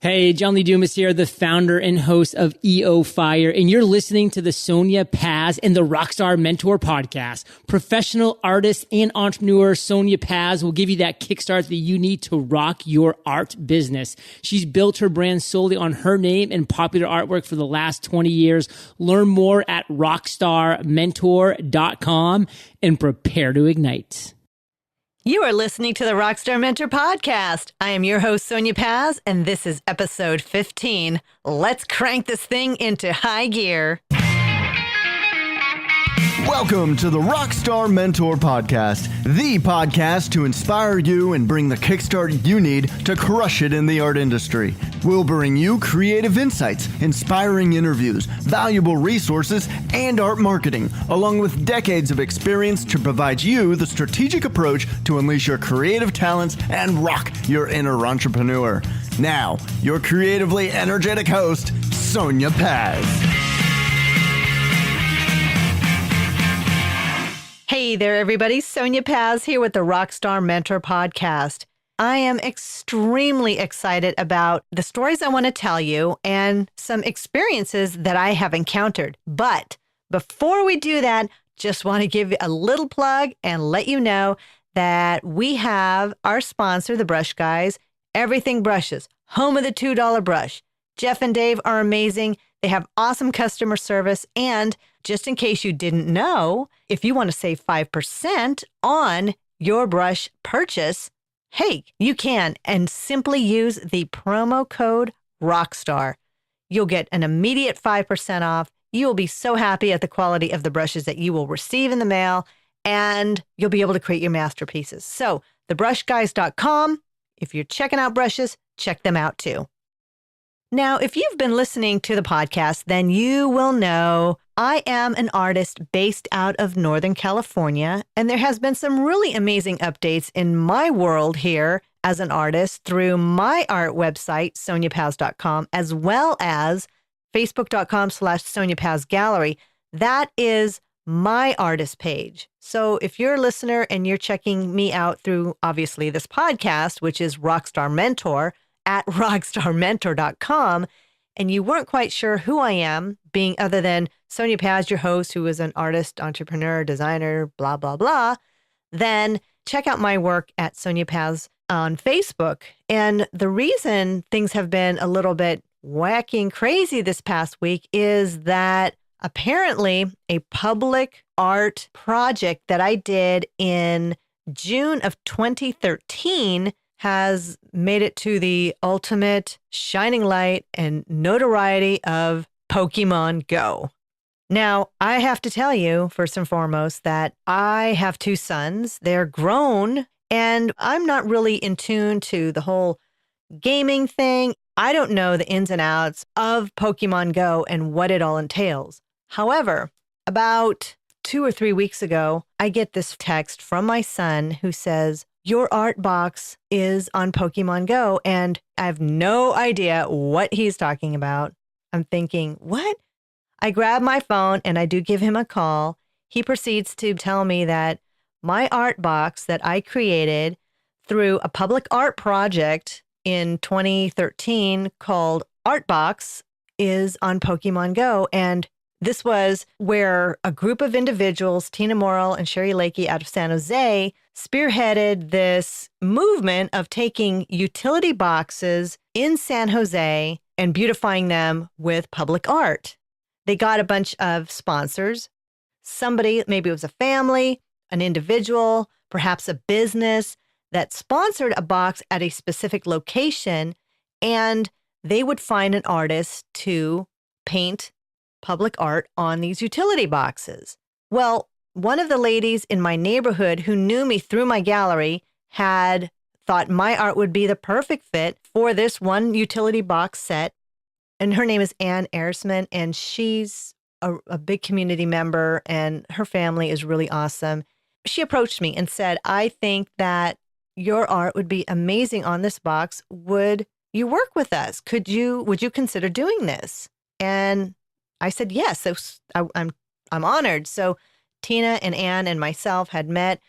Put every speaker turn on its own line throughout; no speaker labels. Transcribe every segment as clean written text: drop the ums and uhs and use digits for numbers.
Hey, John Lee Dumas here, the founder and host of EO Fire, and you're listening to the Sonya Paz and the Rockstar Mentor podcast. Professional artist and entrepreneur Sonya Paz will give you that kickstart that you need to rock your art business. She's built her brand solely on her name and popular artwork for the last 20 years. Learn more at rockstarmentor.com and prepare to ignite.
You are listening to the Rockstar Mentor podcast. I am your host, Sonya Paz, and this is episode 15. Let's crank this thing into high gear.
Welcome to the Rockstar Mentor podcast, the podcast to inspire you and bring the kickstart you need to crush it in the art industry. We'll bring you creative insights, inspiring interviews, valuable resources, and art marketing, along with decades of experience to provide you the strategic approach to unleash your creative talents and rock your inner entrepreneur. Now, your creatively energetic host, Sonya Paz.
Hey there, everybody. Sonya Paz here with the Rockstar Mentor podcast. I am extremely excited about the stories I want to tell you and some experiences that I have encountered. But before we do that, just want to give you a little plug and let you know that we have our sponsor, the Brush Guys, Everything Brushes, home of the $2 brush. Jeff and Dave are amazing. They have awesome customer service. And just in case you didn't know, if you want to save 5% on your brush purchase, hey, you can, and simply use the promo code ROCKSTAR. You'll get an immediate 5% off. You will be so happy at the quality of the brushes that you will receive in the mail, and you'll be able to create your masterpieces. So, thebrushguys.com. If you're checking out brushes, check them out too. Now, if you've been listening to the podcast, then you will know I am an artist based out of Northern California, and there has been some really amazing updates in my world here as an artist through my art website, sonyapaz.com, as well as facebook.com/sonyapazgallery. That is my artist page. So if you're a listener and you're checking me out through, obviously, this podcast, which is Rockstar Mentor, at rockstarmentor.com, and you weren't quite sure who I am, being other than Sonya Paz, your host, who is an artist, entrepreneur, designer, blah, blah, blah, then check out my work at Sonya Paz on Facebook. And the reason things have been a little bit wacky and crazy this past week is that apparently a public art project that I did in June of 2013 has made it to the ultimate shining light and notoriety of Pokémon Go. Now, I have to tell you, first and foremost, that I have two sons. They're grown, and I'm not really in tune to the whole gaming thing. I don't know the ins and outs of Pokémon Go and what it all entails. However, about 2 or 3 weeks ago, I get this text from my son who says, "Your art box is on Pokémon Go," and I have no idea what he's talking about. I'm thinking, what? I grab my phone and I do give him a call. He proceeds to tell me that my art box that I created through a public art project in 2013 called Artbox is on Pokémon Go. And this was where a group of individuals, Tina Morrill and Sherry Lakey out of San Jose, spearheaded this movement of taking utility boxes in San Jose and beautifying them with public art. They got a bunch of sponsors. Somebody, maybe it was a family, an individual, perhaps a business that sponsored a box at a specific location, and they would find an artist to paint public art on these utility boxes. Well, one of the ladies in my neighborhood who knew me through my gallery had thought my art would be the perfect fit for this one utility box set. And her name is Ann Ersman, and she's a big community member, and her family is really awesome. She approached me and said, "I think that your art would be amazing on this box. Would you work with us? Would you consider doing this?" And I said, yes. So I'm honored. So Tina and Ann and myself had met.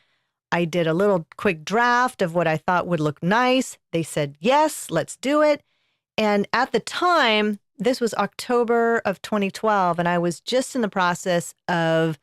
I did a little quick draft of what I thought would look nice. They said, yes, let's do it. And at the time, this was October of 2012, and I was just in the process of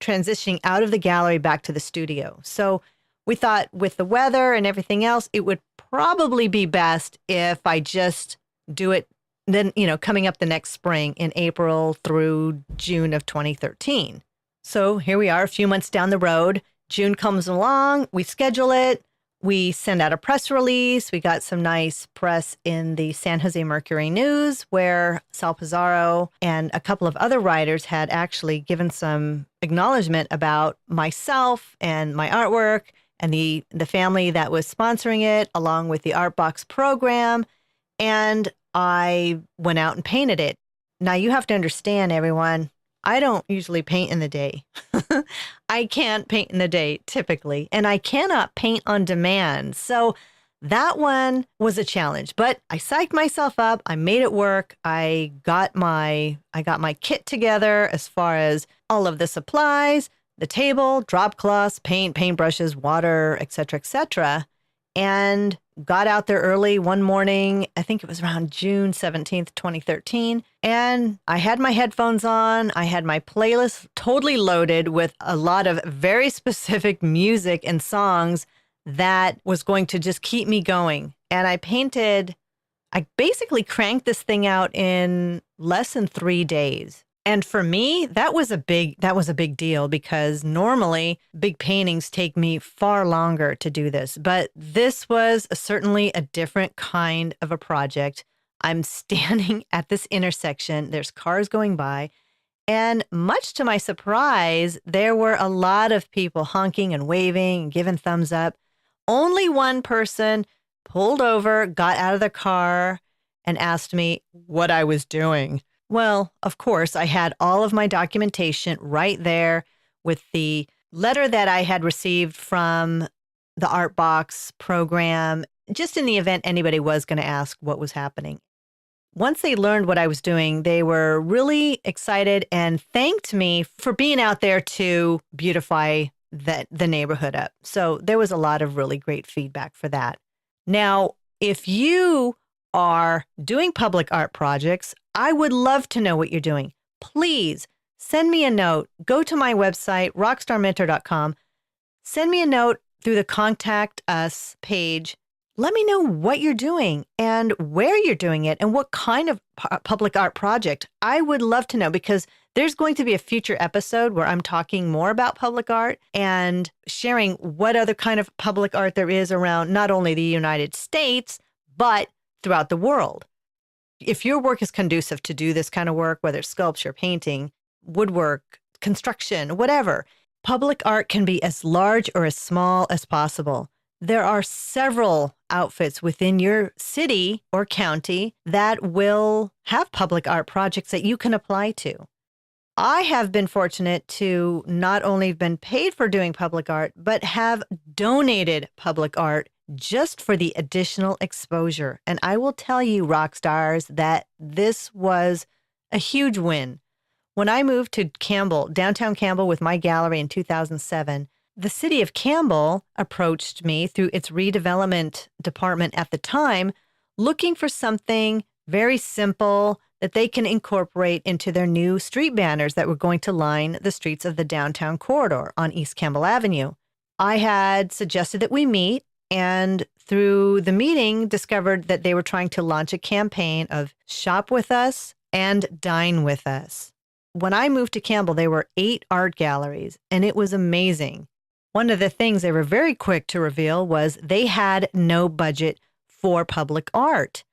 transitioning out of the gallery back to the studio. So we thought with the weather and everything else, it would probably be best if I just do it then, coming up the next spring in April through June of 2013. So here we are a few months down the road. June comes along, we schedule it, we send out a press release. We got some nice press in the San Jose Mercury News where Sal Pizarro and a couple of other writers had actually given some acknowledgement about myself and my artwork and the family that was sponsoring it, along with the Art Box program. And I went out and painted it. Now, you have to understand, everyone, I don't usually paint in the day. I can't paint in the day typically, and I cannot paint on demand. So that one was a challenge, but I psyched myself up. I made it work. I got my kit together as far as all of the supplies, the table, drop cloths, paint, paintbrushes, water, etc., and got out there early one morning. I think it was around June 17th, 2013. And I had my headphones on. I had my playlist totally loaded with a lot of very specific music and songs that was going to just keep me going. And I basically cranked this thing out in less than 3 days. And for me, that was a big deal because normally big paintings take me far longer to do this. But this was certainly a different kind of a project. I'm standing at this intersection. There's cars going by. And much to my surprise, there were a lot of people honking and waving and giving thumbs up. Only one person pulled over, got out of the car, and asked me what I was doing. Well, of course, I had all of my documentation right there with the letter that I had received from the Art Box program, just in the event anybody was going to ask what was happening. Once they learned what I was doing, they were really excited and thanked me for being out there to beautify the neighborhood up. So there was a lot of really great feedback for that. Now, if you are doing public art projects, I would love to know what you're doing. Please send me a note. Go to my website, rockstarmentor.com. Send me a note through the Contact Us page. Let me know what you're doing and where you're doing it and what kind of public art project. I would love to know because there's going to be a future episode where I'm talking more about public art and sharing what other kind of public art there is around not only the United States, but throughout the world. If your work is conducive to do this kind of work, whether it's sculpture, painting, woodwork, construction, whatever, public art can be as large or as small as possible. There are several outfits within your city or county that will have public art projects that you can apply to. I have been fortunate to not only been paid for doing public art, but have donated public art just for the additional exposure. And I will tell you, rock stars, that this was a huge win. When I moved to Campbell, downtown Campbell, with my gallery in 2007, the city of Campbell approached me through its redevelopment department at the time, looking for something very simple that they can incorporate into their new street banners that were going to line the streets of the downtown corridor on East Campbell Avenue. I had suggested that we meet, and through the meeting, discovered that they were trying to launch a campaign of shop with us and dine with us. When I moved to Campbell, there were 8 art galleries, and it was amazing. One of the things they were very quick to reveal was they had no budget for public art.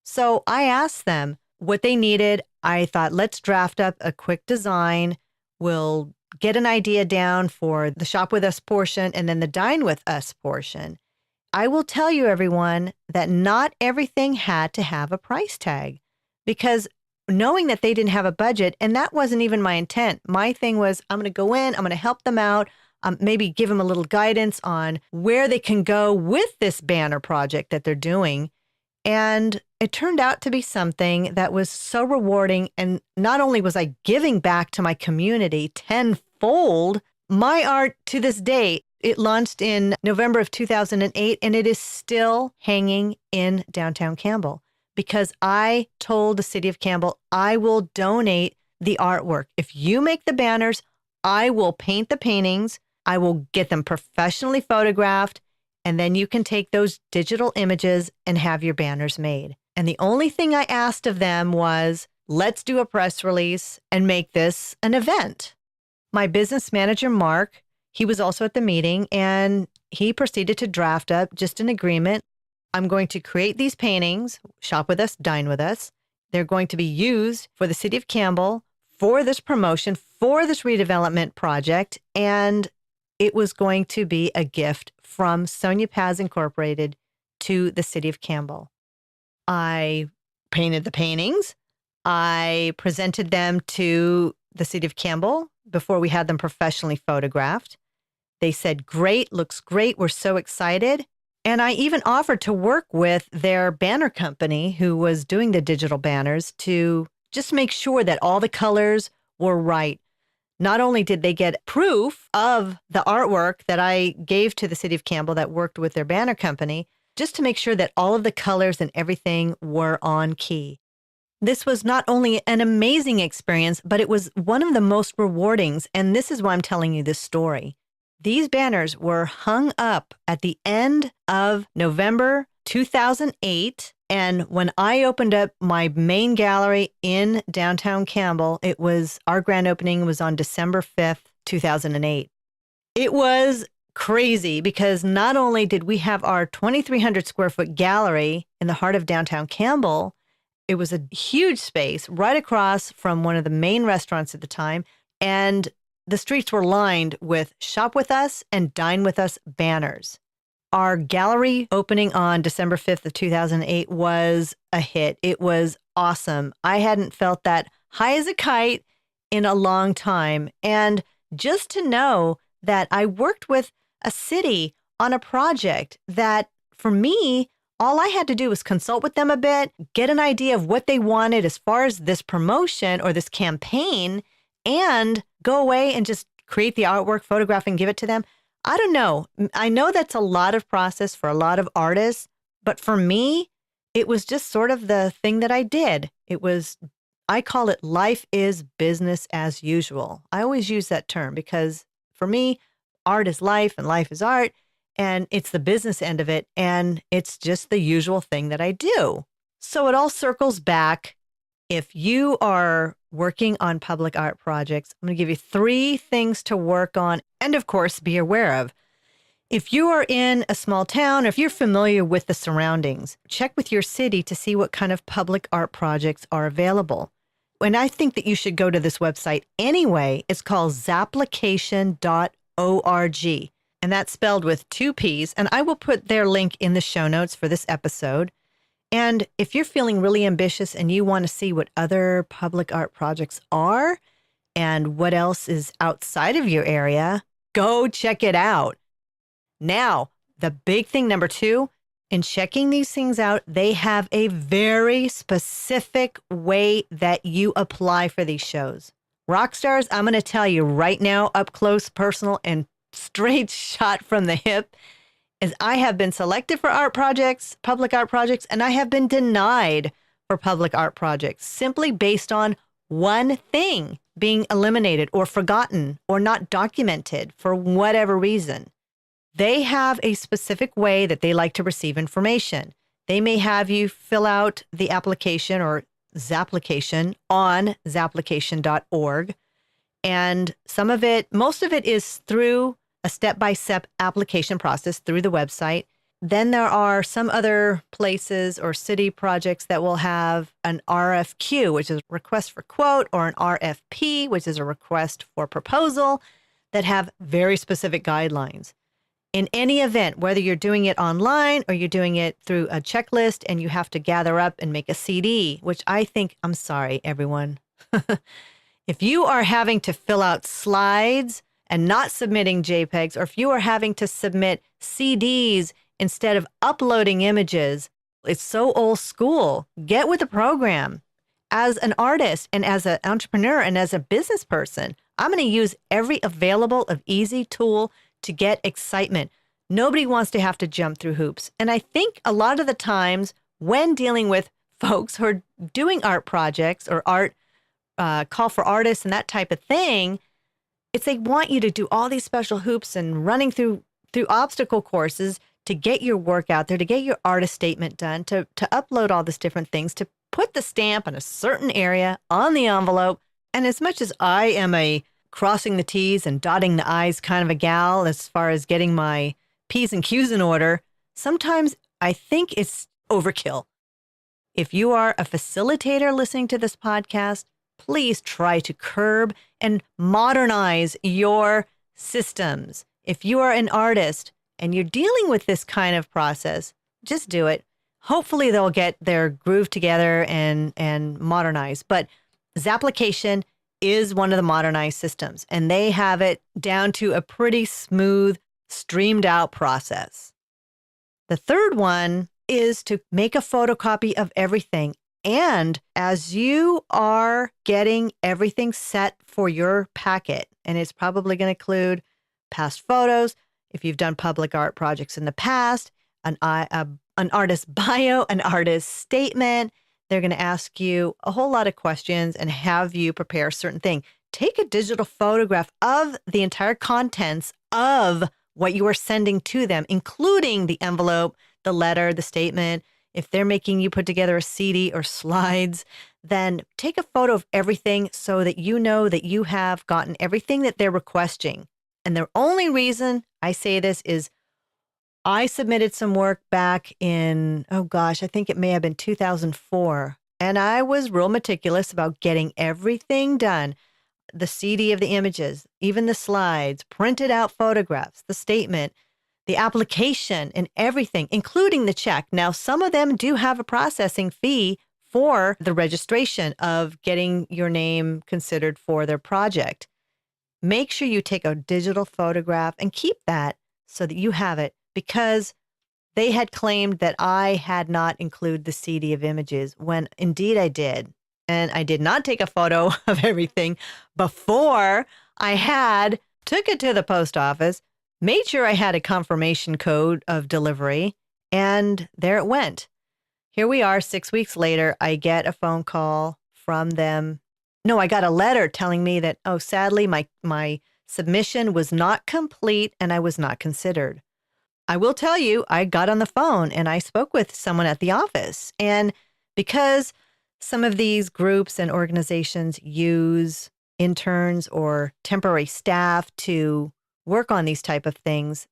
So I asked them what they needed. I thought, let's draft up a quick design. We'll get an idea down for the shop with us portion and then the dine with us portion. I will tell you, everyone, that not everything had to have a price tag, because knowing that they didn't have a budget, and that wasn't even my intent. My thing was, I'm going to go in, I'm going to help them out, maybe give them a little guidance on where they can go with this banner project that they're doing. And it turned out to be something that was so rewarding. And not only was I giving back to my community tenfold, my art to this day, it launched in November of 2008, and it is still hanging in downtown Campbell. because I told the city of Campbell, I will donate the artwork. If you make the banners, I will paint the paintings. I will get them professionally photographed. And then you can take those digital images and have your banners made. And the only thing I asked of them was, let's do a press release and make this an event. My business manager, Mark, he was also at the meeting, and he proceeded to draft up just an agreement. I'm going to create these paintings, shop with us, dine with us. They're going to be used for the city of Campbell, for this promotion, for this redevelopment project, and it was going to be a gift from Sonya Paz Incorporated to the city of Campbell. I painted the paintings. I presented them to the city of Campbell before we had them professionally photographed. They said, great, looks great. We're so excited. And I even offered to work with their banner company who was doing the digital banners to just make sure that all the colors were right. Not only did they get proof of the artwork that I gave to the city of Campbell that worked with their banner company, just to make sure that all of the colors and everything were on key. This was not only an amazing experience, but it was one of the most rewarding. And this is why I'm telling you this story. These banners were hung up at the end of November 2008. And when I opened up my main gallery in downtown Campbell, our grand opening was on December 5th, 2008. It was crazy because not only did we have our 2,300 square foot gallery in the heart of downtown Campbell, it was a huge space right across from one of the main restaurants at the time. And the streets were lined with Shop With Us and Dine With Us banners. Our gallery opening on December 5th of 2008 was a hit. It was awesome. I hadn't felt that high as a kite in a long time. And just to know that I worked with a city on a project that, for me, all I had to do was consult with them a bit, get an idea of what they wanted as far as this promotion or this campaign, and go away and just create the artwork, photograph, and give it to them. I don't know. I know that's a lot of process for a lot of artists, but for me, it was just sort of the thing that I did. I call it life is business as usual. I always use that term because for me, art is life and life is art, and it's the business end of it, and it's just the usual thing that I do. So it all circles back. If you are working on public art projects, I'm going to give you 3 things to work on and, of course, be aware of. If you are in a small town, or if you're familiar with the surroundings, check with your city to see what kind of public art projects are available. And I think that you should go to this website anyway. It's called zapplication.org, and that's spelled with 2 P's. And I will put their link in the show notes for this episode. And if you're feeling really ambitious and you want to see what other public art projects are and what else is outside of your area, go check it out. Now, the big thing, number 2, in checking these things out, they have a very specific way that you apply for these shows. Rockstars, I'm going to tell you right now, up close, personal, and straight shot from the hip, is I have been selected for art projects, public art projects, and I have been denied for public art projects simply based on one thing being eliminated or forgotten or not documented for whatever reason. They have a specific way that they like to receive information. They may have you fill out the application or Zapplication on zapplication.org. And most of it is through a step-by-step application process through the website. Then there are some other places or city projects that will have an RFQ, which is a request for quote, or an RFP, which is a request for proposal, that have very specific guidelines. In any event, whether you're doing it online or you're doing it through a checklist and you have to gather up and make a CD, which I'm sorry, everyone. If you are having to fill out slides and not submitting JPEGs, or if you are having to submit CDs instead of uploading images, it's so old school. Get with the program. As an artist and as an entrepreneur and as a business person, I'm going to use every available of easy tool to get excitement. Nobody wants to have to jump through hoops. And I think a lot of the times when dealing with folks who are doing art projects or art call for artists and that type of thing, it's they want you to do all these special hoops and running through obstacle courses to get your work out there, to get your artist statement done, to upload all these different things, to put the stamp in a certain area on the envelope. And as much as I am a crossing the T's and dotting the I's kind of a gal as far as getting my P's and Q's in order, sometimes I think it's overkill. If you are a facilitator listening to this podcast, please try to curb and modernize your systems. If you are an artist and you're dealing with this kind of process, just do it. Hopefully they'll get their groove together and modernize. But Zapplication is one of the modernized systems, and they have it down to a pretty smooth, streamed out process. The third one is to make a photocopy of everything. And as you are getting everything set for your packet, and it's probably going to include past photos, if you've done public art projects in the past, an artist bio, an artist statement, they're going to ask you a whole lot of questions and have you prepare a certain thing. Take a digital photograph of the entire contents of what you are sending to them, including the envelope, the letter, the statement. If they're making you put together a CD or slides, then take a photo of everything so that you know that you have gotten everything that they're requesting. And the only reason I say this is I submitted some work back in, I think it may have been 2004. And I was real meticulous about getting everything done. The CD of the images, even the slides, printed out photographs, the statement, the application and everything, including the check. Now, some of them do have a processing fee for the registration of getting your name considered for their project. Make sure you take a digital photograph and keep that so that you have it, because they had claimed that I had not included the CD of images when indeed I did. And I did not take a photo of everything before I took it to the post office, made sure I had a confirmation code of delivery, and there it went. Here we are 6 weeks later. I get a phone call from them. No, I got a letter telling me that, sadly, my submission was not complete and I was not considered. I will tell you, I got on the phone and I spoke with someone at the office. And because some of these groups and organizations use interns or temporary staff to work on these type of things,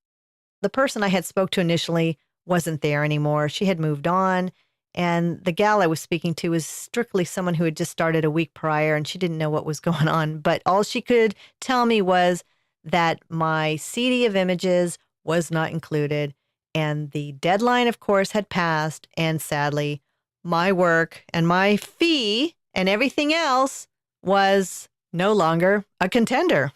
the person I had spoke to initially wasn't there anymore. She had moved on. And the gal I was speaking to was strictly someone who had just started a week prior, and she didn't know what was going on. But all she could tell me was that my CD of images was not included. And the deadline, of course, had passed. And sadly, my work and my fee and everything else was no longer a contender.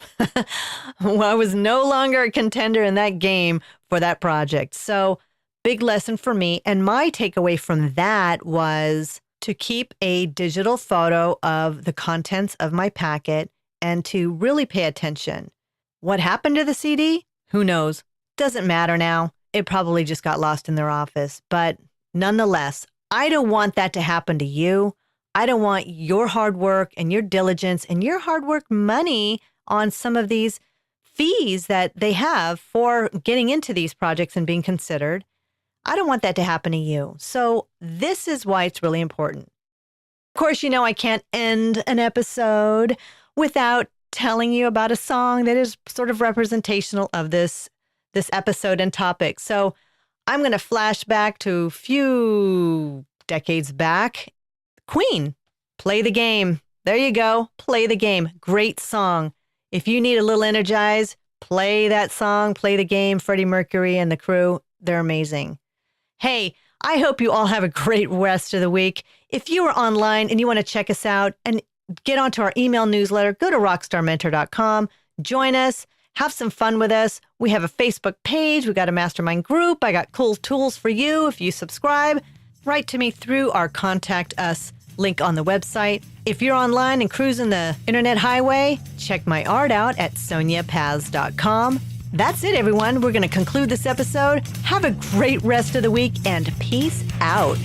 Well, I was no longer a contender in that game for that project. So big lesson for me. And my takeaway from that was to keep a digital photo of the contents of my packet and to really pay attention. What happened to the CD? Who knows? Doesn't matter now. It probably just got lost in their office. But nonetheless, I don't want that to happen to you. I don't want your hard work and your diligence and your hard work money on some of these fees that they have for getting into these projects and being considered. I don't want that to happen to you. So this is why it's really important. Of course, you know I can't end an episode without telling you about a song that is sort of representational of this episode and topic. So I'm going to flash back to a few decades back. Queen, Play the Game. There you go. Play the Game. Great song. If you need a little energized, play that song, Play the Game. Freddie Mercury and the crew, they're amazing. Hey, I hope you all have a great rest of the week. If you are online and you want to check us out and get onto our email newsletter, go to rockstarmentor.com, join us, have some fun with us. We have a Facebook page. We got a mastermind group. I got cool tools for you. If you subscribe, write to me through our Contact Us link on the website. If you're online and cruising the internet highway, check my art out at sonyapaz.com. That's it, everyone. We're going to conclude this episode. Have a great rest of the week and peace out.